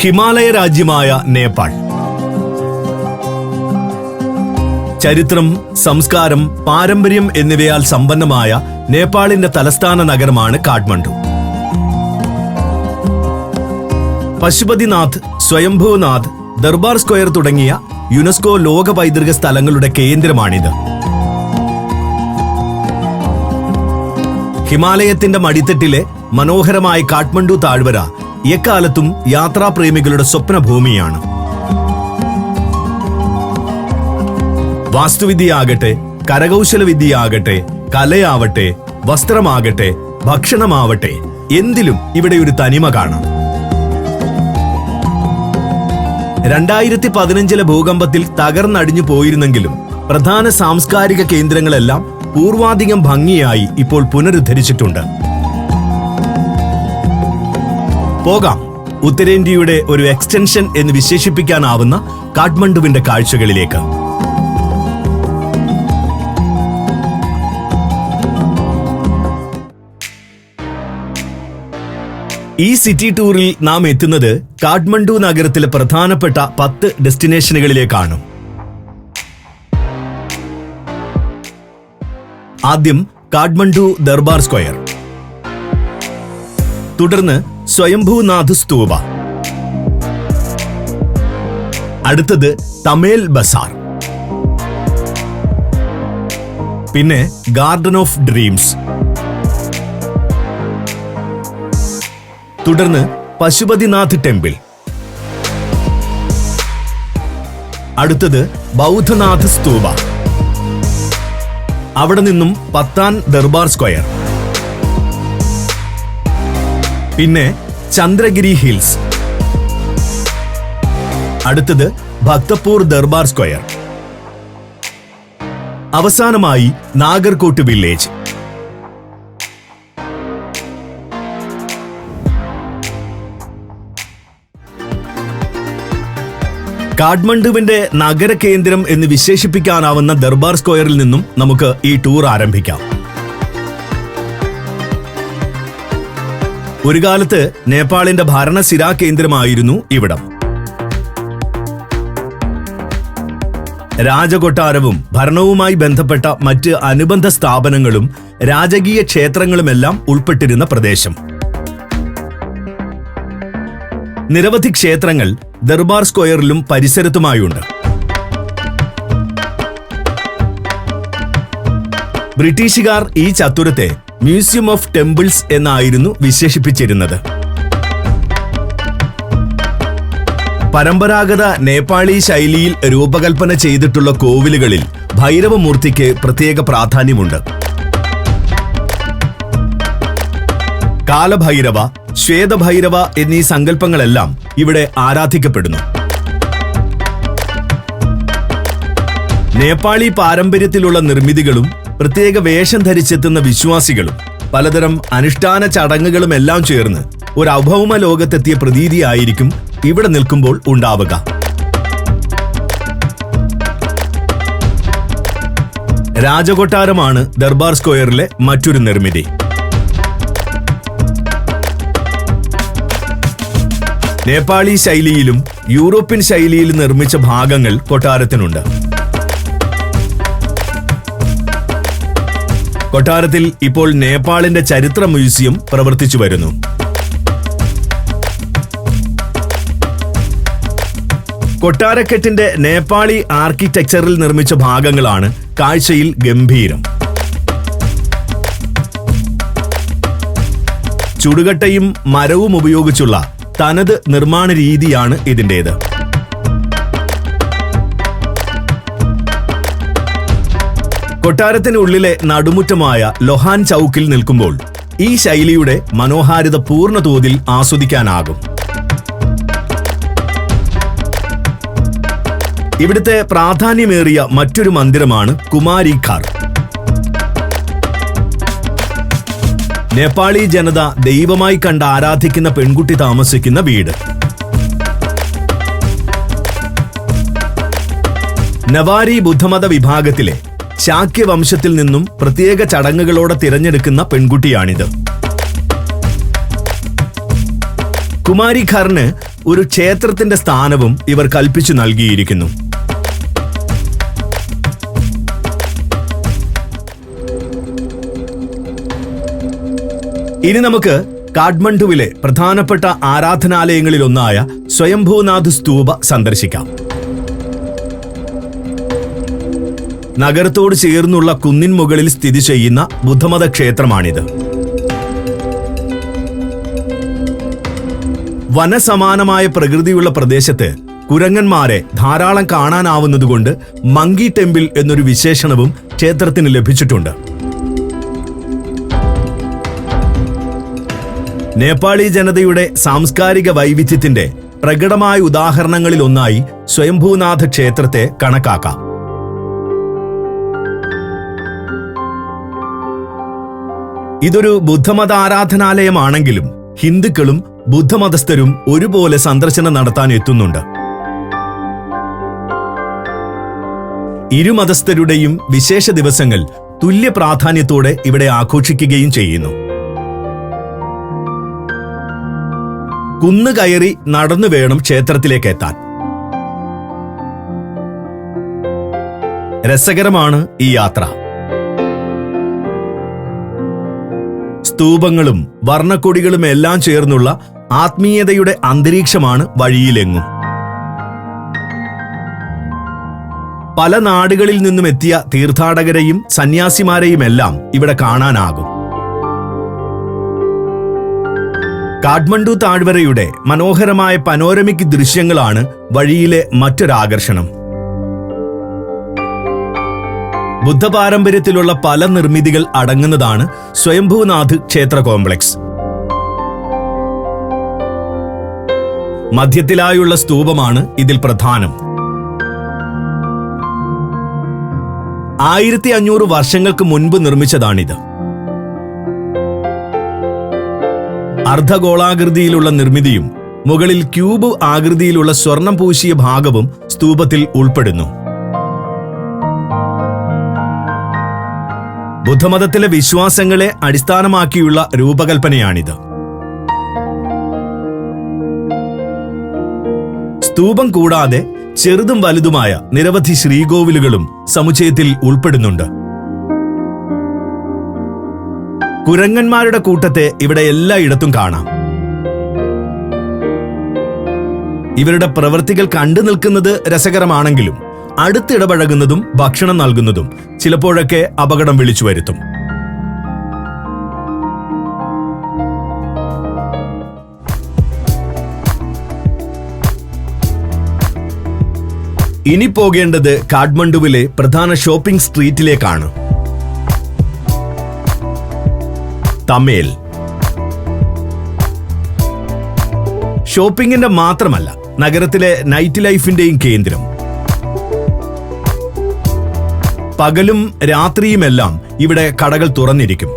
ഹിമാലയ രാജ്യമായ നേപ്പാൾ. ചരിത്രം, സംസ്കാരം, പാരമ്പര്യം എന്നിവയാൽ സമ്പന്നമായ നേപ്പാളിന്റെ തലസ്ഥാന നഗരമാണ് കാഠ്മണ്ഡു. പശുപതിനാഥ്, സ്വയംഭൂനാഥ്, ദർബാർ സ്ക്വയർ തുടങ്ങിയ യുനെസ്കോ ലോക പൈതൃക സ്ഥലങ്ങളുടെ കേന്ദ്രമാണിത്. ഹിമാലയത്തിന്റെ മടിത്തട്ടിലെ മനോഹരമായ കാഠ്മണ്ഡു താഴ്വര എക്കാലത്തും യാത്രാപ്രേമികളുടെ സ്വപ്നഭൂമിയാണ്. വാസ്തുവിദ്യയാകട്ടെ, കരകൗശല വിദ്യയാകട്ടെ, കലയാവട്ടെ, വസ്ത്രമാകട്ടെ, ഭക്ഷണമാവട്ടെ, എന്തിലും ഇവിടെ ഒരു തനിമ കാണാം. 2015 ഭൂകമ്പത്തിൽ തകർന്നടിഞ്ഞു പോയിരുന്നെങ്കിലും പ്രധാന സാംസ്കാരിക കേന്ദ്രങ്ങളെല്ലാം പൂർവാധികം ഭംഗിയായി ഇപ്പോൾ പുനരുദ്ധരിച്ചിട്ടുണ്ട്. പോകാം ഉത്തരേന്ത്യയുടെ ഒരു എക്സ്റ്റൻഷൻ എന്ന് വിശേഷിപ്പിക്കാനാവുന്ന കാഠ്മണ്ഡുവിന്റെ കാഴ്ചകളിലേക്ക്. ഈ സിറ്റി ടൂറിൽ നാം എത്തുന്നത് കാഠ്മണ്ഡു നഗരത്തിലെ പ്രധാനപ്പെട്ട 10 ഡെസ്റ്റിനേഷനുകളിലേക്കാണ്. ആദ്യം കാഠ്മണ്ഡു ദർബാർ സ്ക്വയർ, തുടർന്ന് സ്വയംഭൂനാഥ് സ്തൂപ, അടുത്തത് തമേൽ ബസാർ, പിന്നെ ഗാർഡൻ ഓഫ് ഡ്രീംസ്, തുടർന്ന് പശുപതിനാഥ് ടെമ്പിൾ, അടുത്തത് ബൗദ്ധനാഥ് സ്തൂപ, അവിടെ നിന്നും പത്താൻ ദർബാർ സ്ക്വയർ, പിന്നെ ചന്ദ്രഗിരി ഹിൽസ്, അടുത്തത് ഭക്തപൂർ ദർബാർ സ്ക്വയർ, അവസാനമായി നാഗർകോട്ട് വില്ലേജ്. കാഠ്മണ്ഡുവിന്റെ നഗര കേന്ദ്രം എന്ന് വിശേഷിപ്പിക്കാനാവുന്ന ദർബാർ സ്ക്വയറിൽ നിന്നും നമുക്ക് ഈ ടൂർ ആരംഭിക്കാം. ഒരു കാലത്ത് നേപ്പാളിന്റെ ഭരണസിരാ കേന്ദ്രമായിരുന്നു ഇവിടം. രാജകൊട്ടാരവും ഭരണവുമായി ബന്ധപ്പെട്ട മറ്റ് അനുബന്ധ സ്ഥാപനങ്ങളും രാജകീയ ക്ഷേത്രങ്ങളുമെല്ലാം ഉൾപ്പെട്ടിരുന്ന പ്രദേശം. നിരവധി ക്ഷേത്രങ്ങൾ ദർബാർ സ്ക്വയറിലും പരിസരത്തുമായുണ്ട്. ബ്രിട്ടീഷുകാർ ഈ ചത്തുരത്തെ മ്യൂസിയം ഓഫ് ടെമ്പിൾസ് എന്നായിരുന്നു വിശേഷിപ്പിച്ചിരുന്നത്. പരമ്പരാഗത നേപ്പാളി ശൈലിയിൽ രൂപകൽപ്പന ചെയ്തിട്ടുള്ള കോവിലുകളിൽ ഭൈരവമൂർത്തിക്ക് പ്രത്യേക പ്രാധാന്യമുണ്ട്. കാലഭൈരവ, ശ്വേതഭൈരവ എന്നീ സങ്കല്പങ്ങളെല്ലാം ഇവിടെ ആരാധിക്കപ്പെടുന്നു. നേപ്പാളി പാരമ്പര്യത്തിലുള്ള നിർമ്മിതികളും പ്രത്യേക വേഷം ധരിച്ചെത്തുന്ന വിശ്വാസികളും പലതരം അനുഷ്ഠാന ചടങ്ങുകളും എല്ലാം ചേർന്ന് ഒരു അഭൗമ ലോകത്തെത്തിയ പ്രതീതിയായിരിക്കും ഇവിടെ നിൽക്കുമ്പോൾ ഉണ്ടാവുക. രാജകൊട്ടാരമാണ് ദർബാർ സ്ക്വയറിലെ മറ്റൊരു നിർമ്മിതി. നേപ്പാളി ശൈലിയിലും യൂറോപ്യൻ ശൈലിയിലും നിർമ്മിച്ച ഭാഗങ്ങൾ കൊട്ടാരത്തിനുണ്ട്. കൊട്ടാരത്തിൽ ഇപ്പോൾ നേപ്പാളിന്റെ ചരിത്ര മ്യൂസിയം പ്രവർത്തിച്ചു വരുന്നു. കൊട്ടാരക്കെട്ടിന്റെ നേപ്പാളി ആർക്കിടെക്ചറിൽ നിർമ്മിച്ച ഭാഗങ്ങളാണ് കാഴ്ചയിൽ ഗംഭീരം. ചുടുകട്ടയും മരവും ഉപയോഗിച്ചുള്ള തനത് നിർമ്മാണ രീതിയാണ് ഇതിൻ്റേത്. കൊട്ടാരത്തിനുള്ളിലെ നടുമുറ്റമായ ലൊഹാൻ ചൌക്കിൽ നിൽക്കുമ്പോൾ ഈ ശൈലിയുടെ മനോഹാരിത പൂർണ്ണ തോതിൽ ആസ്വദിക്കാനാകും. ഇവിടുത്തെ പ്രാധാന്യമേറിയ മറ്റൊരു മന്ദിരമാണ് കുമാരി ഘർ. നേപ്പാളി ജനത ദൈവമായി കണ്ട് ആരാധിക്കുന്ന പെൺകുട്ടി താമസിക്കുന്ന വീട്. നവാരി ബുദ്ധമത വിഭാഗത്തിലെ ശാക്യവംശത്തിൽ നിന്നും പ്രത്യേക ചടങ്ങുകളോടെ തിരഞ്ഞെടുക്കുന്ന പെൺകുട്ടിയാണിത്. കുമാരി ഘറിന് ഒരു ക്ഷേത്രത്തിന്റെ സ്ഥാനവും ഇവർ കൽപ്പിച്ചു നൽകിയിരിക്കുന്നു. ഇനി നമുക്ക് കാഠ്മണ്ഡുവിലെ പ്രധാനപ്പെട്ട ആരാധനാലയങ്ങളിലൊന്നായ സ്വയംഭൂനാഥ് സ്തൂപ സന്ദർശിക്കാം. നഗരത്തോട് ചേർന്നുള്ള കുന്നിൻ മുകളിൽ സ്ഥിതി ചെയ്യുന്ന ബുദ്ധമത ക്ഷേത്രമാണിത്. വനസമാനമായ പ്രകൃതിയുള്ള പ്രദേശത്ത് കുരങ്ങന്മാരെ ധാരാളം കാണാനാവുന്നതുകൊണ്ട് മങ്കി ടെമ്പിൾ എന്നൊരു വിശേഷണവും ക്ഷേത്രത്തിന് ലഭിച്ചിട്ടുണ്ട്. നേപ്പാളി ജനതയുടെ സാംസ്കാരിക വൈവിധ്യത്തിന്റെ പ്രകടമായ ഉദാഹരണങ്ങളിൽ ഒന്നായി സ്വയംഭൂനാഥ ക്ഷേത്രത്തെ കണക്കാക്കാം. ഇതൊരു ബുദ്ധമത ആരാധനാലയമാണെങ്കിലും ഹിന്ദുക്കളും ബുദ്ധമതസ്ഥരും ഒരുപോലെ സന്ദർശനം നടത്താൻ എത്തുന്നുണ്ട്. ഇരുമതസ്ഥരുടെയും വിശേഷ ദിവസങ്ങൾ തുല്യ പ്രാധാന്യത്തോടെ ഇവിടെ ആഘോഷിക്കുകയും ചെയ്യുന്നു. കുന്ന് കയറി നടന്നു വേണം ക്ഷേത്രത്തിലേക്ക് എത്താൻ. രസകരമാണ് ഈ യാത്ര. സ്തൂപങ്ങളും വർണ്ണക്കൊടികളും എല്ലാം ചേർന്നുള്ള ആത്മീയതയുടെ അന്തരീക്ഷമാണ് വഴിയിലെങ്ങും. പല നാടുകളിൽ നിന്നും എത്തിയ തീർത്ഥാടകരെയും സന്യാസിമാരെയുമെല്ലാം ഇവിടെ കാണാനാകും. കാഠ്മണ്ഡു താഴ്വരയുടെ മനോഹരമായ പനോരമിക് ദൃശ്യങ്ങളാണ് വഴിയിലെ മറ്റൊരാകർഷണം. ബുദ്ധപാരമ്പര്യത്തിലുള്ള പല നിർമ്മിതികൾ അടങ്ങുന്നതാണ് സ്വയംഭൂനാഥ് ക്ഷേത്ര കോംപ്ലക്സ്. മധ്യത്തിലായുള്ള സ്തൂപമാണ് ഇതിൽ പ്രധാനം. 1500 വർഷങ്ങൾക്ക് മുൻപ് നിർമ്മിച്ചതാണിത്. അർദ്ധഗോളാകൃതിയിലുള്ള നിർമ്മിതിയും മുകളിൽ ക്യൂബ് ആകൃതിയിലുള്ള സ്വർണം പൂശിയ ഭാഗവും സ്തൂപത്തിൽ ഉൾപ്പെടുന്നു. ബുദ്ധമതത്തിലെ വിശ്വാസങ്ങളെ അടിസ്ഥാനമാക്കിയുള്ള രൂപകൽപ്പനയാണിത്. സ്തൂപം കൂടാതെ ചെറുതും വലുതുമായ നിരവധി ശ്രീകോവിലുകളും സമുച്ചയത്തിൽ ഉൾപ്പെടുന്നുണ്ട്. കുരങ്ങന്മാരുടെ കൂട്ടത്തെ ഇവിടെ എല്ലായിടത്തും കാണാം. ഇവരുടെ പ്രവൃത്തികൾ കണ്ടു നിൽക്കുന്നത് രസകരമാണെങ്കിലും അടുത്തിടപഴകുന്നതും ഭക്ഷണം നൽകുന്നതും ചിലപ്പോഴൊക്കെ അപകടം വിളിച്ചു വരുത്തും. ഇനി പോകേണ്ടത് കാഠ്മണ്ഡുവിലെ പ്രധാന ഷോപ്പിംഗ് സ്ട്രീറ്റിലേക്കാണ്. തമേൽ. ഷോപ്പിംഗിന്റെ മാത്രമല്ല, നഗരത്തിലെ നൈറ്റ് ലൈഫിന്റെയും കേന്ദ്രം. പകലും രാത്രിയുമെല്ലാം ഇവിടെ കടകൾ തുറന്നിരിക്കും.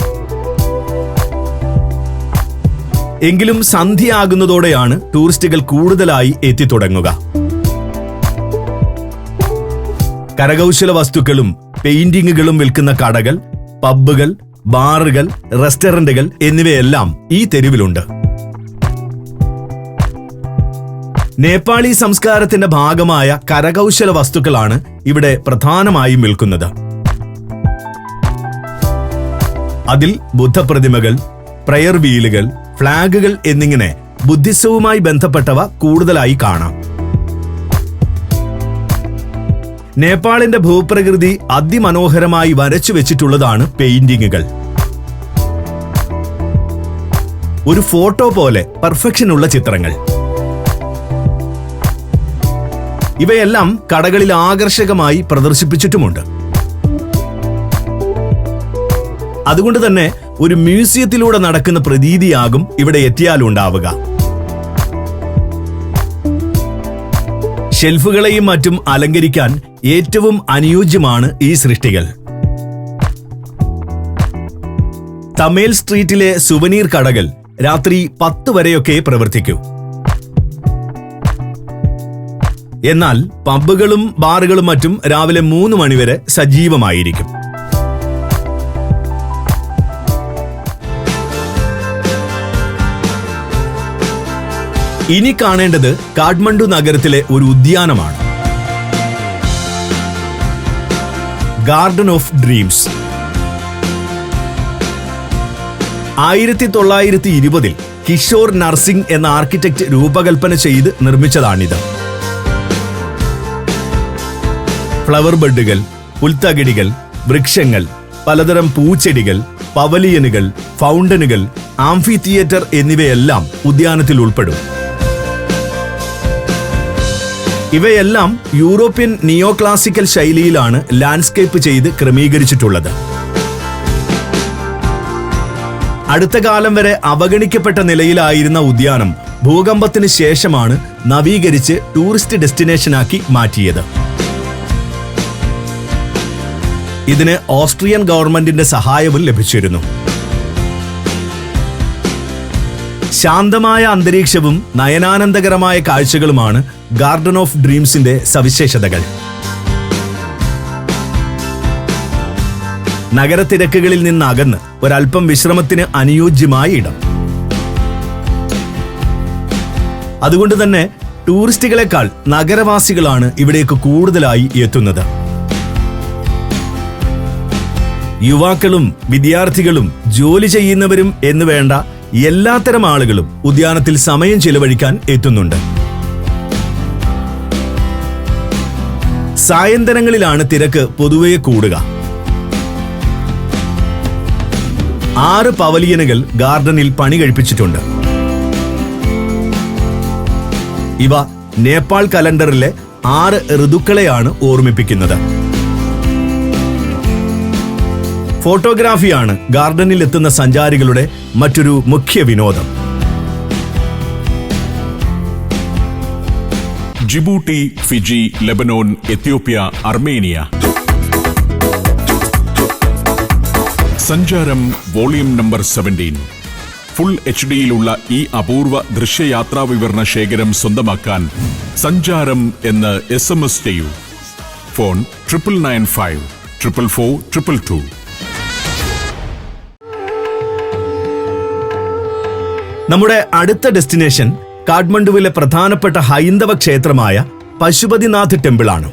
എങ്കിലും സന്ധ്യയാകുന്നതോടെയാണ് ടൂറിസ്റ്റുകൾ കൂടുതലായി എത്തിത്തുടങ്ങുക. കരകൗശല വസ്തുക്കളും പെയിന്റിങ്ങുകളും വിൽക്കുന്ന കടകൾ, പബ്ബുകൾ, ബാറുകൾ, റെസ്റ്റോറന്റുകൾ എന്നിവയെല്ലാം ഈ തെരുവിലുണ്ട്. നേപ്പാളി സംസ്കാരത്തിന്റെ ഭാഗമായ കരകൗശല വസ്തുക്കളാണ് ഇവിടെ പ്രധാനമായും വിൽക്കുന്നത്. അതിൽ ബുദ്ധപ്രതിമകൾ, പ്രയർ വീലുകൾ, ഫ്ലാഗുകൾ എന്നിങ്ങനെ ബുദ്ധിസവുമായി ബന്ധപ്പെട്ടവ കൂടുതലായി കാണാം. നേപ്പാളിന്റെ ഭൂപ്രകൃതി അതിമനോഹരമായി വരച്ചു വെച്ചിട്ടുള്ളതാണ് പെയിന്റിങ്ങുകൾ. ഒരു ഫോട്ടോ പോലെ പെർഫെക്ഷനുള്ള ചിത്രങ്ങൾ. ഇവയെല്ലാം കടകളിൽ ആകർഷകമായി പ്രദർശിപ്പിച്ചിട്ടുമുണ്ട്. അതുകൊണ്ട് തന്നെ ഒരു മ്യൂസിയത്തിലൂടെ നടക്കുന്ന പ്രതീതിയാകും ഇവിടെ എത്തിയാലുണ്ടാവുക. ഷെൽഫുകളെയും മറ്റും അലങ്കരിക്കാൻ ഏറ്റവും അനുയോജ്യമാണ് ഈ സൃഷ്ടികൾ. തമേൽ സ്ട്രീറ്റിലെ സുവനീർ കടകൾ രാത്രി 10 വരെയൊക്കെ പ്രവർത്തിക്കൂ. എന്നാൽ പബ്ബുകളും ബാറുകളും മറ്റും രാവിലെ 3 മണിവരെ സജീവമായിരിക്കും. ഇനി കാണേണ്ടത് കാഠ്മണ്ഡു നഗരത്തിലെ ഒരു ഉദ്യാനമാണ്. Garden of dreams. 1920 Kishore Narsingh എന്ന ആർക്കിടെക്ട് രൂപകൽപ്പന ചെയ്ത് നിർമ്മിച്ചതാണിത്. ഫ്ലവർ ബെഡുകൾ, പുൽത്തകിടികൾ, വൃക്ഷങ്ങൾ, പലതരം പൂച്ചെടികൾ, പവലിയനുകൾ, ഫൗണ്ടനുകൾ, ആംഫി തിയേറ്റർ എന്നിവയെല്ലാം ഉദ്യാനത്തിൽ ഉൾപ്പെടും. ഇവയെല്ലാം യൂറോപ്യൻ നിയോ ക്ലാസിക്കൽ ശൈലിയിലാണ് ലാൻഡ്സ്കേപ്പ് ചെയ്ത് ക്രമീകരിച്ചിട്ടുള്ളത്. അടുത്ത കാലം വരെ അവഗണിക്കപ്പെട്ട നിലയിലായിരുന്ന ഉദ്യാനം ഭൂകമ്പത്തിന് ശേഷമാണ് നവീകരിച്ച് ടൂറിസ്റ്റ് ഡെസ്റ്റിനേഷനാക്കി മാറ്റിയത്. ഇതിന് ഓസ്ട്രിയൻ ഗവൺമെന്റിന്റെ സഹായവും ലഭിച്ചിരുന്നു. ശാന്തമായ അന്തരീക്ഷവും നയനാനന്ദകരമായ കാഴ്ചകളുമാണ് ഗാർഡൻ ഓഫ് ഡ്രീംസിന്റെ സവിശേഷതകൾ. നഗരത്തിരക്കുകളിൽ നിന്നകന്ന് ഒരൽപ്പം വിശ്രമത്തിന് അനുയോജ്യമായ ഇടം. അതുകൊണ്ട് തന്നെ ടൂറിസ്റ്റുകളെക്കാൾ നഗരവാസികളാണ് ഇവിടേക്ക് കൂടുതലായി എത്തുന്നത്. യുവാക്കളും വിദ്യാർത്ഥികളും ജോലി ചെയ്യുന്നവരും എന്ന് വേണ്ട എല്ലാത്തരം ആളുകളും ഉദ്യാനത്തിൽ സമയം ചിലവഴിക്കാൻ എത്തുന്നുണ്ട്. സായന്തനങ്ങളിലാണ് തിരക്ക് പൊതുവെ കൂടുക. 6 പവലിയനുകൾ ഗാർഡനിൽ പണി കഴിപ്പിച്ചിട്ടുണ്ട്. ഇവ നേപ്പാൾ കലണ്ടറിലെ 6 ഋതുക്കളെയാണ് ഓർമ്മിപ്പിക്കുന്നത്. ഫോട്ടോഗ്രാഫിയാണ് ഗാർഡനിൽ എത്തുന്ന സഞ്ചാരികളുടെ മറ്റൊരു മുഖ്യ വിനോദം. Djibouti, Fiji, Lebanon, Ethiopia, Armenia. സഞ്ചാരം വോളിയം നമ്പർ 17. ഫുൾ HD-യിലുള്ള ഈ അപൂർവ ദൃശ്യയാത്രാ വിവരണ ശേഖരം സ്വന്തമാക്കാൻ സഞ്ചാരം എന്ന് SMS ചെയ്യൂ. ഫോൺ 9995 444 222. നമ്മുടെ അടുത്ത ഡെസ്റ്റിനേഷൻ കാഠ്മണ്ഡുവിലെ പ്രധാനപ്പെട്ട ഹൈന്ദവ ക്ഷേത്രമായ പശുപതിനാഥ് ടെമ്പിൾ ആണ്.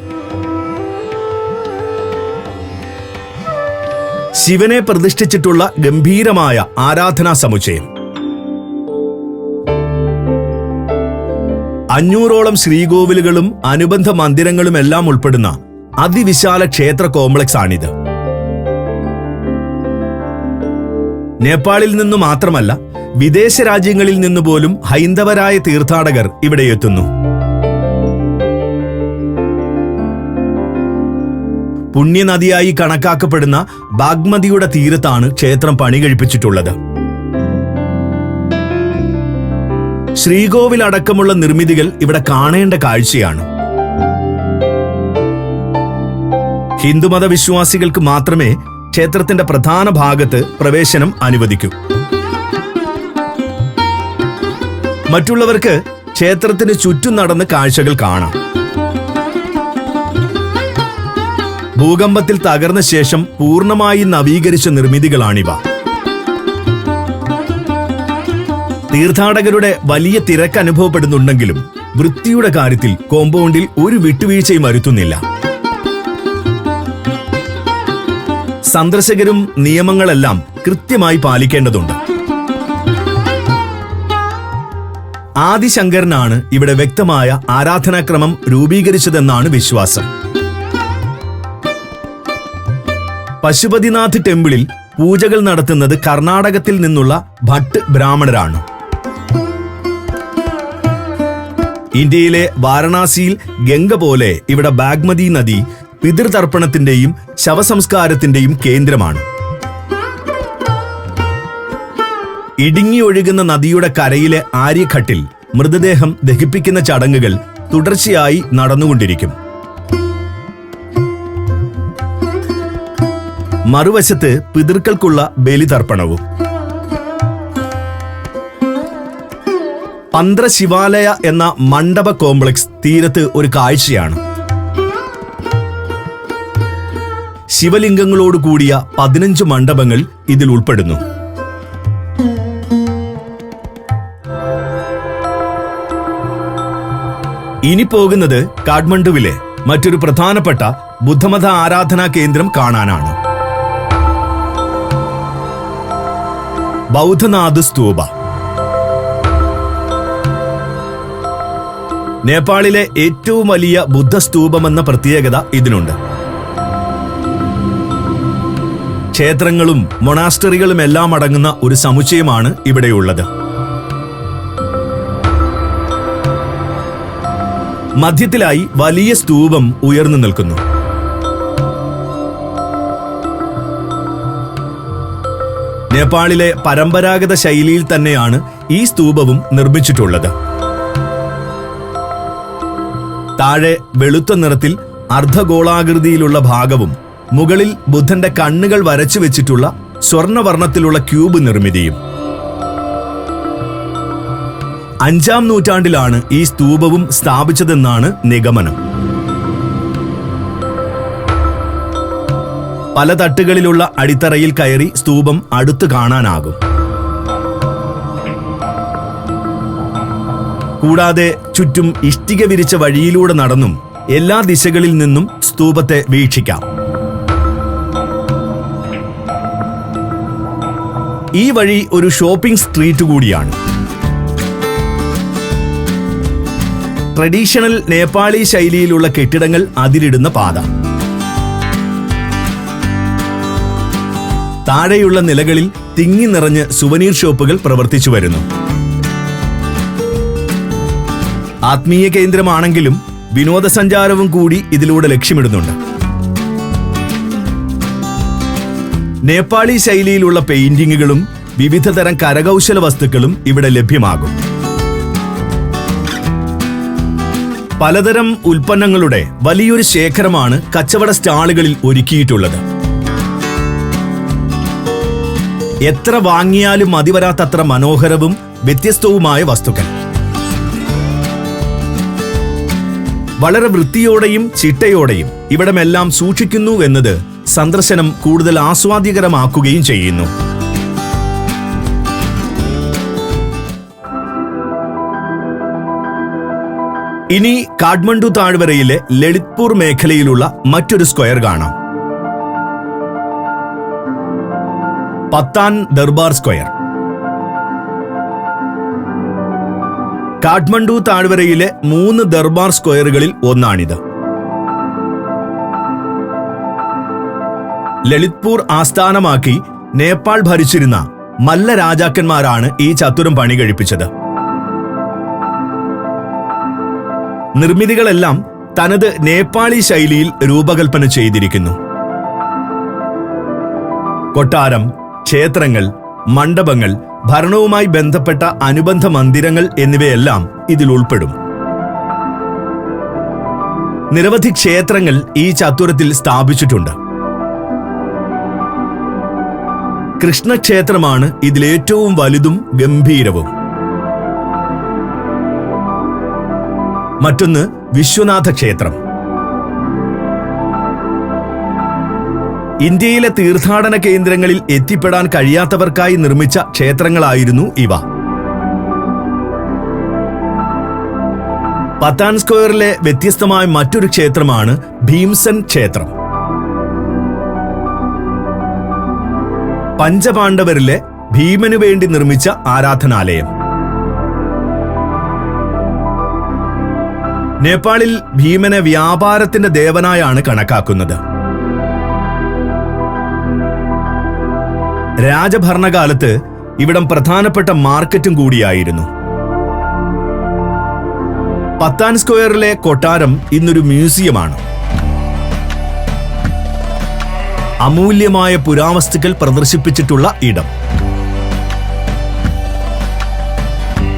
ശിവനെ പ്രതിഷ്ഠിച്ചിട്ടുള്ള ഗംഭീരമായ ആരാധനാ സമുച്ചയം. 500ഓളം ശ്രീകോവിലുകളും അനുബന്ധ മന്ദിരങ്ങളും എല്ലാം ഉൾപ്പെടുന്ന അതിവിശാല ക്ഷേത്ര കോംപ്ലക്സ് ആണിത്. നേപ്പാളിൽ നിന്നു മാത്രമല്ല, വിദേശ രാജ്യങ്ങളിൽ നിന്നുപോലും ഹൈന്ദവരായ തീർത്ഥാടകർ ഇവിടെ എത്തുന്നു. പുണ്യനദിയായി കണക്കാക്കപ്പെടുന്ന ബാഗ്മതിയുടെ തീരത്താണ് ക്ഷേത്രം പണി കഴിപ്പിച്ചിട്ടുള്ളത്. ശ്രീകോവിൽ അടക്കമുള്ള നിർമ്മിതികൾ ഇവിടെ കാണേണ്ട കാഴ്ചയാണ്. ഹിന്ദുമത വിശ്വാസികൾക്ക് മാത്രമേ ക്ഷേത്രത്തിന്റെ പ്രധാന ഭാഗത്ത് പ്രവേശനം അനുവദിക്കൂ. മറ്റുള്ളവർക്ക് ക്ഷേത്രത്തിന് ചുറ്റും നടന്ന് കാഴ്ചകൾ കാണാം. ഭൂകമ്പത്തിൽ തകർന്ന ശേഷം പൂർണ്ണമായി നവീകരിച്ച നിർമ്മിതികളാണിവ. തീർത്ഥാടകരുടെ വലിയ തിരക്ക് അനുഭവപ്പെടുന്നുണ്ടെങ്കിലും വൃത്തിയുടെ കാര്യത്തിൽ കോമ്പൗണ്ടിൽ ഒരു വിട്ടുവീഴ്ചയും വരുത്തുന്നില്ല. സന്ദർശകരും നിയമങ്ങളെല്ലാം കൃത്യമായി പാലിക്കേണ്ടതുണ്ട്. ആദിശങ്കരനാണ് ഇവിടെ വ്യക്തമായ ആരാധനാക്രമം രൂപീകരിച്ചതെന്നാണ് വിശ്വാസം. പശുപതിനാഥ് ടെമ്പിളിൽ പൂജകൾ നടത്തുന്നത് കർണാടകത്തിൽ നിന്നുള്ള ഭട്ട് ബ്രാഹ്മണരാണ്. ഇന്ത്യയിലെ വാരണാസിയിൽ ഗംഗ പോലെ ഇവിടെ ബാഗ്മതി നദി പിതൃതർപ്പണത്തിന്റെയും ശവസംസ്കാരത്തിന്റെയും കേന്ദ്രമാണ്. ഇടുങ്ങി ഒഴുകുന്ന നദിയുടെ കരയിലെ ആര്യഘട്ടിൽ മൃതദേഹം ദഹിപ്പിക്കുന്ന ചടങ്ങുകൾ തുടർച്ചയായി നടന്നുകൊണ്ടിരിക്കും. മറുവശത്ത് പിതൃക്കൾക്കുള്ള ബലിതർപ്പണവും. പന്ത്രശിവാലയ എന്ന മണ്ഡപ കോംപ്ലക്സ് തീരത്ത് ഒരു കാഴ്ചയാണ്. ശിവലിംഗങ്ങളോട് കൂടിയ 15 മണ്ഡപങ്ങൾ ഇതിൽ ഉൾപ്പെടുന്നു. ഇനി പോകുന്നത് കാഠ്മണ്ഡുവിലെ മറ്റൊരു പ്രധാനപ്പെട്ട ബുദ്ധമത ആരാധനാ കേന്ദ്രം കാണാനാണ്. ബൗദ്ധനാഥ് സ്തൂപ. നേപ്പാളിലെ ഏറ്റവും വലിയ ബുദ്ധസ്തൂപമെന്ന പ്രത്യേകത ഇതിനുണ്ട്. ക്ഷേത്രങ്ങളും മൊണാസ്റ്ററികളും എല്ലാം അടങ്ങുന്ന ഒരു സമുച്ചയമാണ് ഇവിടെയുള്ളത്. മധ്യത്തിലായി വലിയ സ്തൂപം ഉയർന്നു നിൽക്കുന്നു. നേപ്പാളിലെ പരമ്പരാഗത ശൈലിയിൽ തന്നെയാണ് ഈ സ്തൂപവും നിർമ്മിച്ചിട്ടുള്ളത്. താഴെ വെളുത്ത നിറത്തിൽ അർദ്ധഗോളാകൃതിയിലുള്ള ഭാഗവും മുകളിൽ ബുദ്ധന്റെ കണ്ണുകൾ വരച്ചു വെച്ചിട്ടുള്ള സ്വർണവർണ്ണത്തിലുള്ള ക്യൂബ് നിർമ്മിതിയും. 5-ാം നൂറ്റാണ്ടിലാണ് ഈ സ്തൂപവും സ്ഥാപിച്ചതെന്നാണ് നിഗമനം. പല തട്ടുകളിലുള്ള അടിത്തറയിൽ കയറി സ്തൂപം അടുത്ത് കാണാനാകും. കൂടാതെ ചുറ്റും ഇഷ്ടിക വിരിച്ച വഴിയിലൂടെ നടന്നും എല്ലാ ദിശകളിൽ നിന്നും സ്തൂപത്തെ വീക്ഷിക്കാം. ഈ വഴി ഒരു ഷോപ്പിംഗ് സ്ട്രീറ്റ് കൂടിയാണ്. ട്രഡീഷണൽ നേപ്പാളി ശൈലിയിലുള്ള കെട്ടിടങ്ങൾ അതിരിടുന്ന പാത. താഴെയുള്ള നിലകളിൽ തിങ്ങി നിറഞ്ഞ് സുവനീർ ഷോപ്പുകൾ പ്രവർത്തിച്ചു വരുന്നു. ആത്മീയ കേന്ദ്രമാണെങ്കിലും വിനോദസഞ്ചാരവും കൂടി ഇതിലൂടെ ലക്ഷ്യമിടുന്നുണ്ട്. നേപ്പാളി ശൈലിയിലുള്ള പെയിന്റിങ്ങുകളും വിവിധ തരം കരകൗശല വസ്തുക്കളും ഇവിടെ ലഭ്യമാകും. പലതരം ഉൽപ്പന്നങ്ങളുടെ വലിയൊരു ശേഖരമാണ് കച്ചവട സ്റ്റാളുകളിൽ ഒരുക്കിയിട്ടുള്ളത്. എത്ര വാങ്ങിയാലും മതിവരാത്തത്ര മനോഹരവും വ്യത്യസ്തവുമായ വസ്തുക്കൾ. വളരെ വൃത്തിയോടെയും ചിട്ടയോടെയും ഇവിടമെല്ലാം സൂക്ഷിക്കുന്നു എന്നത് സന്ദർശനം കൂടുതൽ ആസ്വാദ്യകരമാക്കുകയും ചെയ്യുന്നു. ഇനി കാഠ്മണ്ഡു താഴ്വരയിലെ ലളിത്പൂർ മേഖലയിലുള്ള മറ്റൊരു സ്ക്വയർ കാണാം. പത്താൻ ദർബാർ സ്ക്വയർ. കാഠ്മണ്ഡു താഴ്വരയിലെ 3 ദർബാർ സ്ക്വയറുകളിൽ ഒന്നാണിത്. ലളിത്പൂർ ആസ്ഥാനമാക്കി നേപ്പാൾ ഭരിച്ചിരുന്ന മല്ല രാജാക്കന്മാരാണ് ഈ ചത്തുരം പണി കഴിപ്പിച്ചത്. നിർമ്മിതികളെല്ലാം തനത് നേപ്പാളി ശൈലിയിൽ രൂപകൽപ്പന ചെയ്തിരിക്കുന്നു. കൊട്ടാരം, ക്ഷേത്രങ്ങൾ, മണ്ഡപങ്ങൾ, ഭരണവുമായി ബന്ധപ്പെട്ട അനുബന്ധ മന്ദിരങ്ങൾ എന്നിവയെല്ലാം ഇതിൽ ഉൾപ്പെടും. നിരവധി ക്ഷേത്രങ്ങൾ ഈ ചത്തുരത്തിൽ സ്ഥാപിച്ചിട്ടുണ്ട്. കൃഷ്ണക്ഷേത്രമാണ് ഇതിലേറ്റവും വലുതും ഗംഭീരവും. മറ്റൊന്ന് വിശ്വനാഥ ക്ഷേത്രം. ഇന്ത്യയിലെ തീർത്ഥാടന കേന്ദ്രങ്ങളിൽ എത്തിപ്പെടാൻ കഴിയാത്തവർക്കായി നിർമ്മിച്ച ക്ഷേത്രങ്ങളായിരുന്നു ഇവ. പത്താൻ സ്ക്വയറിലെ വ്യത്യസ്തമായ മറ്റൊരു ക്ഷേത്രമാണ് ഭീംസൻ ക്ഷേത്രം. പഞ്ചപാണ്ഡവരിലെ ഭീമനു വേണ്ടി നിർമ്മിച്ച ആരാധനാലയം. നേപ്പാളിൽ ഭീമനെ വ്യാപാരത്തിന്റെ ദേവനായാണ് കണക്കാക്കുന്നത്. രാജഭരണകാലത്ത് ഇവിടം പ്രധാനപ്പെട്ട മാർക്കറ്റും കൂടിയായിരുന്നു. പത്താൻ സ്ക്വയറിലെ കൊട്ടാരം ഇന്നൊരു മ്യൂസിയമാണ്. അമൂല്യമായ പുരാവസ്തുക്കൾ പ്രദർശിപ്പിച്ചിട്ടുള്ള ഇടം.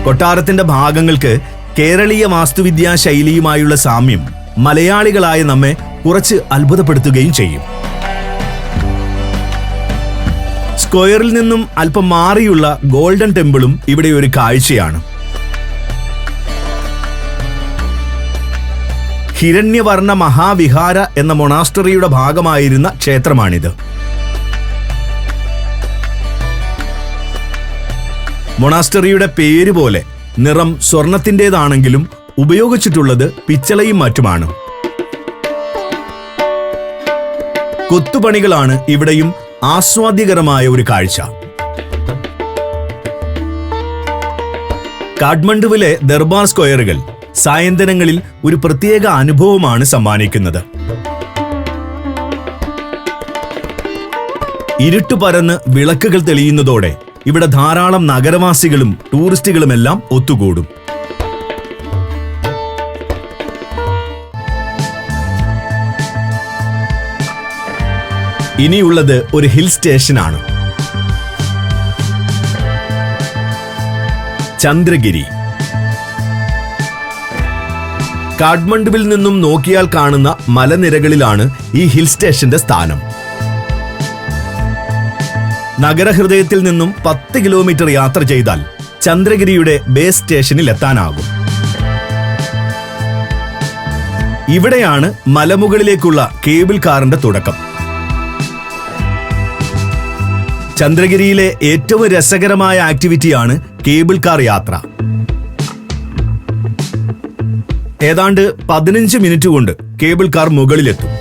കൊട്ടാരത്തിന്റെ ഭാഗങ്ങൾക്ക് കേരളീയ വാസ്തുവിദ്യാ ശൈലിയുമായുള്ള സാമ്യം മലയാളികളായ നമ്മെ കുറച്ച് അത്ഭുതപ്പെടുത്തുകയും ചെയ്യും. സ്ക്വയറിൽ നിന്നും അല്പം മാറിയുള്ള ഗോൾഡൻ ടെമ്പിളും ഇവിടെ ഒരു കാഴ്ചയാണ്. ഹിരണ്യവർണ്ണ മഹാവിഹാര എന്ന മൊണാസ്റ്ററിയുടെ ഭാഗമായിരുന്ന ക്ഷേത്രമാണിത്. മൊണാസ്റ്ററിയുടെ പേര് പോലെ നിറം സ്വർണത്തിൻ്റെതാണെങ്കിലും ഉപയോഗിച്ചിട്ടുള്ളത് പിച്ചളയും മറ്റുമാണ്. കൊത്തുപണികളാണ് ഇവിടെയും ആസ്വാദ്യകരമായ ഒരു കാഴ്ച. കാഠ്മണ്ഡുവിലെ ദർബാർ സ്ക്വയറുകൾ സായന്തനങ്ങളിൽ ഒരു പ്രത്യേക അനുഭവമാണ് സമ്മാനിക്കുന്നത്. ഇരുട്ടു പരന്ന് വിളക്കുകൾ തെളിയുന്നതോടെ ഇവിടെ ധാരാളം നഗരവാസികളും ടൂറിസ്റ്റുകളുമെല്ലാം ഒത്തുകൂടും. ഇനിയുള്ളത് ഒരു ഹിൽ സ്റ്റേഷനാണ്. ചന്ദ്രഗിരി. കാഠ്മണ്ഡുവിൽ നിന്നും നോക്കിയാൽ കാണുന്ന മലനിരകളിലാണ് ഈ ഹിൽ സ്റ്റേഷന്റെ സ്ഥാനം. നഗരഹൃദയത്തിൽ നിന്നും 10 കിലോമീറ്റർ യാത്ര ചെയ്താൽ ചന്ദ്രഗിരിയുടെ ബേസ് സ്റ്റേഷനിൽ എത്താനാകും. ഇവിടെയാണ് മലമുകളിലേക്കുള്ള കേബിൾ കാറിന്റെ തുടക്കം. ചന്ദ്രഗിരിയിലെ ഏറ്റവും രസകരമായ ആക്ടിവിറ്റിയാണ് കേബിൾ കാർ യാത്ര. ഏതാണ്ട് 15 മിനിറ്റ് കൊണ്ട് കേബിൾ കാർ മുകളിലെത്തും.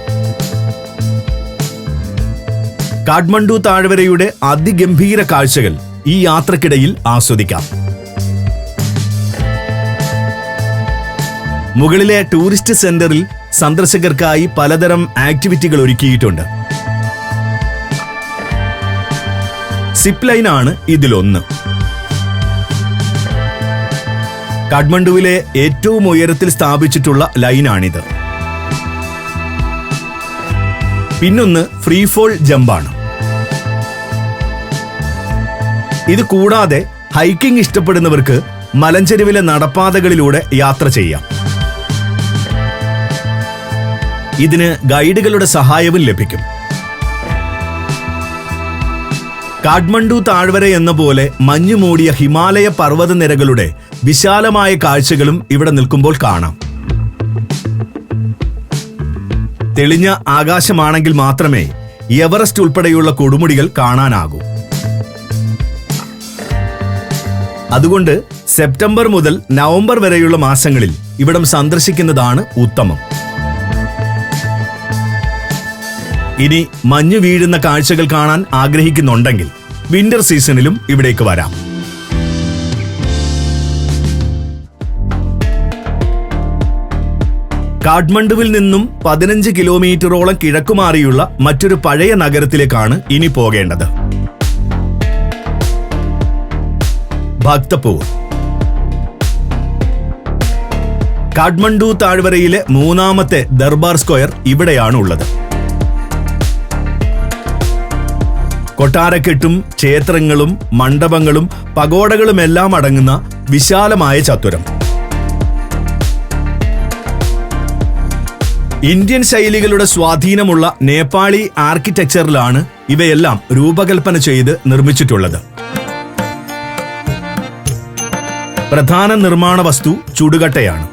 കാഠ്മണ്ഡു താഴ്വരയുടെ അതിഗംഭീര കാഴ്ചകൾ ഈ യാത്രക്കിടയിൽ ആസ്വദിക്കാം. മുകളിലെ ടൂറിസ്റ്റ് സെന്ററിൽ സന്ദർശകർക്കായി പലതരം ആക്ടിവിറ്റികൾ ഒരുക്കിയിട്ടുണ്ട്. സിപ്പ് ലൈനാണ് ഇതിലൊന്ന്. കാഠ്മണ്ഡുവിലെ ഏറ്റവും ഉയരത്തിൽ സ്ഥാപിച്ചിട്ടുള്ള ലൈനാണിത്. പിന്നൊന്ന് ഫ്രീ ഫോൾ ജമ്പാണ്. ഇത് കൂടാതെ ഹൈക്കിംഗ് ഇഷ്ടപ്പെടുന്നവർക്ക് മലഞ്ചെരുവിലെ നടപ്പാതകളിലൂടെ യാത്ര ചെയ്യാം. ഇതിന് ഗൈഡുകളുടെ സഹായവും ലഭിക്കും. കാഠ്മണ്ഡു താഴ്വര എന്ന പോലെ മഞ്ഞുമൂടിയ ഹിമാലയ പർവ്വതനിരകളുടെ വിശാലമായ കാഴ്ചകളും ഇവിടെ നിൽക്കുമ്പോൾ കാണാം. തെളിഞ്ഞ ആകാശമാണെങ്കിൽ മാത്രമേ എവറസ്റ്റ് ഉൾപ്പെടെയുള്ള കൊടുമുടികൾ കാണാനാകൂ. അതുകൊണ്ട് സെപ്റ്റംബർ മുതൽ നവംബർ വരെയുള്ള മാസങ്ങളിൽ ഇവിടം സന്ദർശിക്കുന്നതാണ് ഉത്തമം. ഇനി മഞ്ഞു വീഴുന്ന കാഴ്ചകൾ കാണാൻ ആഗ്രഹിക്കുന്നുണ്ടെങ്കിൽ വിന്റർ സീസണിലും ഇവിടേക്ക് വരാം. കാഠ്മണ്ഡുവിൽ നിന്നും 15 കിലോമീറ്ററോളം കിഴക്കുമാറിയുള്ള മറ്റൊരു പഴയ നഗരത്തിലേക്കാണ് ഇനി പോകേണ്ടത്. ഭക്തപൂർ. കാഠ്മണ്ഡു താഴ്വരയിലെ മൂന്നാമത്തെ ദർബാർ സ്ക്വയർ ഇവിടെയാണ് ഉള്ളത്. കൊട്ടാരക്കെട്ടും ക്ഷേത്രങ്ങളും മണ്ഡപങ്ങളും പഗോഡകളുമെല്ലാം അടങ്ങുന്ന വിശാലമായ ചത്വരം. ഇന്ത്യൻ ശൈലികളുടെ സ്വാധീനമുള്ള നേപ്പാളി ആർക്കിടെക്ചറിലാണ് ഇവയെല്ലാം രൂപകൽപ്പന ചെയ്ത് നിർമ്മിച്ചിട്ടുള്ളത്. പ്രധാന നിർമ്മാണ വസ്തു ചുടുകട്ടയാണ്.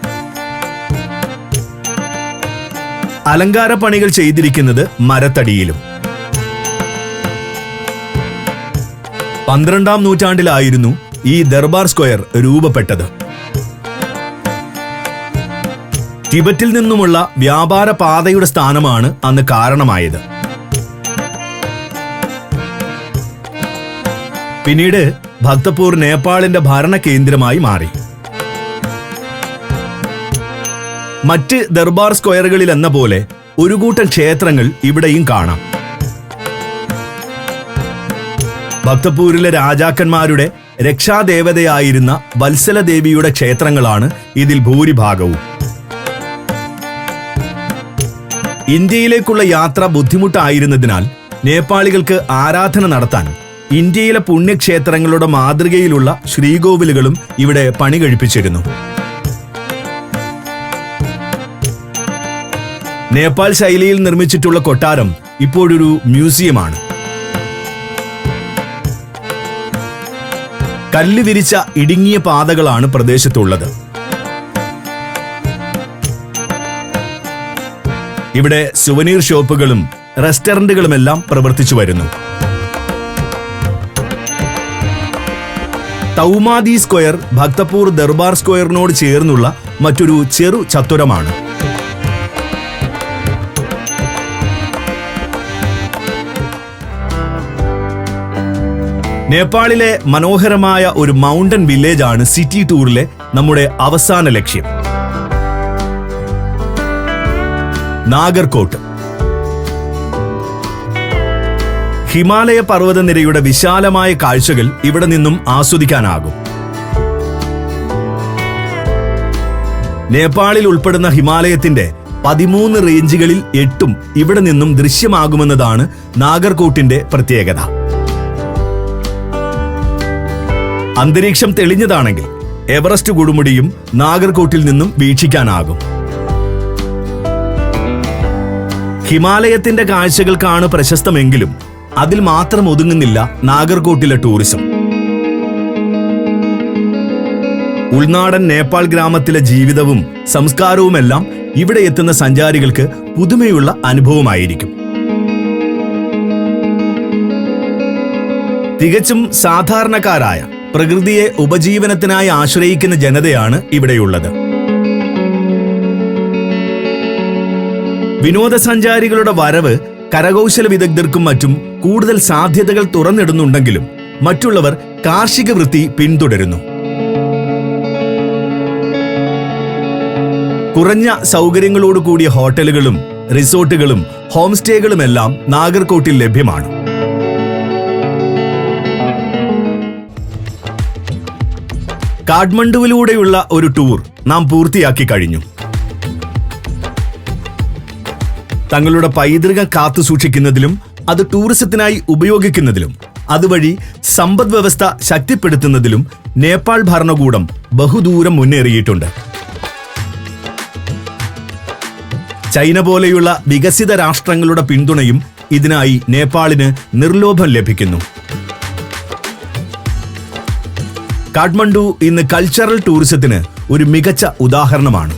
അലങ്കാര പണികൾ ചെയ്തിരിക്കുന്നത് മരത്തടിയിലും. 12ാം നൂറ്റാണ്ടിലായിരുന്നു ഈ ദർബാർ സ്ക്വയർ രൂപപ്പെട്ടത്. ടിബറ്റിൽ നിന്നുമുള്ള വ്യാപാര പാതയുടെ സ്ഥാനമാണ് അന്ന് കാരണമായത്. പിന്നീട് ഭക്തപൂർ നേപ്പാളിന്റെ ഭരണ കേന്ദ്രമായി മാറി. മറ്റ് ദർബാർ സ്ക്വയറുകളിൽ എന്ന പോലെ ഒരു കൂട്ടം ക്ഷേത്രങ്ങൾ ഇവിടെയും കാണാം. ഭക്തപൂരിലെ രാജാക്കന്മാരുടെ രക്ഷാദേവതയായിരുന്ന വത്സലദേവിയുടെ ക്ഷേത്രങ്ങളാണ് ഇതിൽ ഭൂരിഭാഗവും. ഇന്ത്യയിലേക്കുള്ള യാത്ര ബുദ്ധിമുട്ടായിരുന്നതിനാൽ നേപ്പാളികൾക്ക് ആരാധന നടത്താൻ ഇന്ത്യയിലെ പുണ്യക്ഷേത്രങ്ങളുടെ മാതൃകയിലുള്ള ശ്രീകോവിലുകളും ഇവിടെ പണി കഴിപ്പിച്ചിരുന്നു. നേപ്പാൾ ശൈലിയിൽ നിർമ്മിച്ചിട്ടുള്ള കൊട്ടാരം ഇപ്പോഴൊരു മ്യൂസിയമാണ്. കല്ല് വിരിച്ച ഇടുങ്ങിയ പാതകളാണ് പ്രദേശത്തുള്ളത്. ഇവിടെ സുവനീർ ഷോപ്പുകളും റെസ്റ്റോറന്റുകളുമെല്ലാം പ്രവർത്തിച്ചു വരുന്നു. തൗമാദി സ്ക്വയർ ഭക്തപൂർ ദർബാർ സ്ക്വയറിനോട് ചേർന്നുള്ള മറ്റൊരു ചെറു ചത്വരമാണ്. നേപ്പാളിലെ മനോഹരമായ ഒരു മൗണ്ടൻ വില്ലേജ് ആണ് സിറ്റി ടൂറിലെ നമ്മുടെ അവസാന ലക്ഷ്യം. നാഗർകോട്ട്. ഹിമാലയ പർവ്വതനിരയുടെ വിശാലമായ കാഴ്ചകൾ ഇവിടെ നിന്നും ആസ്വദിക്കാനാകും. നേപ്പാളിൽ ഉൾപ്പെടുന്ന ഹിമാലയത്തിന്റെ 13 റേഞ്ചുകളിൽ 8ഉം ഇവിടെ നിന്നും ദൃശ്യമാകുമെന്നതാണ് നാഗർകോട്ടിന്റെ പ്രത്യേകത. അന്തരീക്ഷം തെളിഞ്ഞതാണെങ്കിൽ എവറസ്റ്റ് കൊടുമുടിയും നാഗർകോട്ടിൽ നിന്നും വീക്ഷിക്കാനാകും. ഹിമാലയത്തിന്റെ കാഴ്ചകൾക്കാണ് പ്രശസ്തമെങ്കിലും അതിൽ മാത്രം ഒതുങ്ങുന്നില്ല നാഗർകോട്ടിലെ ടൂറിസം. ഉൾനാടൻ നേപ്പാൾ ഗ്രാമത്തിലെ ജീവിതവും സംസ്കാരവുമെല്ലാം ഇവിടെ എത്തുന്ന സഞ്ചാരികൾക്ക് പുതുമയുള്ള അനുഭവമായിരിക്കും. തികച്ചും സാധാരണക്കാരായ, പ്രകൃതിയെ ഉപജീവനത്തിനായി ആശ്രയിക്കുന്ന ജനതയാണ് ഇവിടെയുള്ളത്. വിനോദസഞ്ചാരികളുടെ വരവ് കരകൗശല വിദഗ്ധർക്കും മറ്റും കൂടുതൽ സാധ്യതകൾ തുറന്നിടുന്നുണ്ടെങ്കിലും മറ്റുള്ളവർ കാർഷിക വൃത്തി പിന്തുടരുന്നു. കുറഞ്ഞ സൗകര്യങ്ങളോട് കൂടിയ ഹോട്ടലുകളും റിസോർട്ടുകളും ഹോം സ്റ്റേകളുമെല്ലാം നാഗർകോട്ടിൽ ലഭ്യമാണ്. കാഠ്മണ്ഡുവിലൂടെയുള്ള ഒരു ടൂർ നാം പൂർത്തിയാക്കി കഴിഞ്ഞു. തങ്ങളുടെ പൈതൃകം കാത്തു സൂക്ഷിക്കുന്നതിലും അത് ടൂറിസത്തിനായി ഉപയോഗിക്കുന്നതിലും അതുവഴി സമ്പദ് വ്യവസ്ഥ ശക്തിപ്പെടുത്തുന്നതിലും നേപ്പാൾ ഭരണകൂടം ബഹുദൂരം മുന്നേറിയിട്ടുണ്ട്. ചൈന പോലെയുള്ള വികസിത രാഷ്ട്രങ്ങളുടെ പിന്തുണയും ഇതിനായി നേപ്പാളിന് നിർലോഭം ലഭിക്കുന്നു. കാഠ്മണ്ഡു ഇന്ന് കൾച്ചറൽ ടൂറിസത്തിന് ഒരു മികച്ച ഉദാഹരണമാണ്.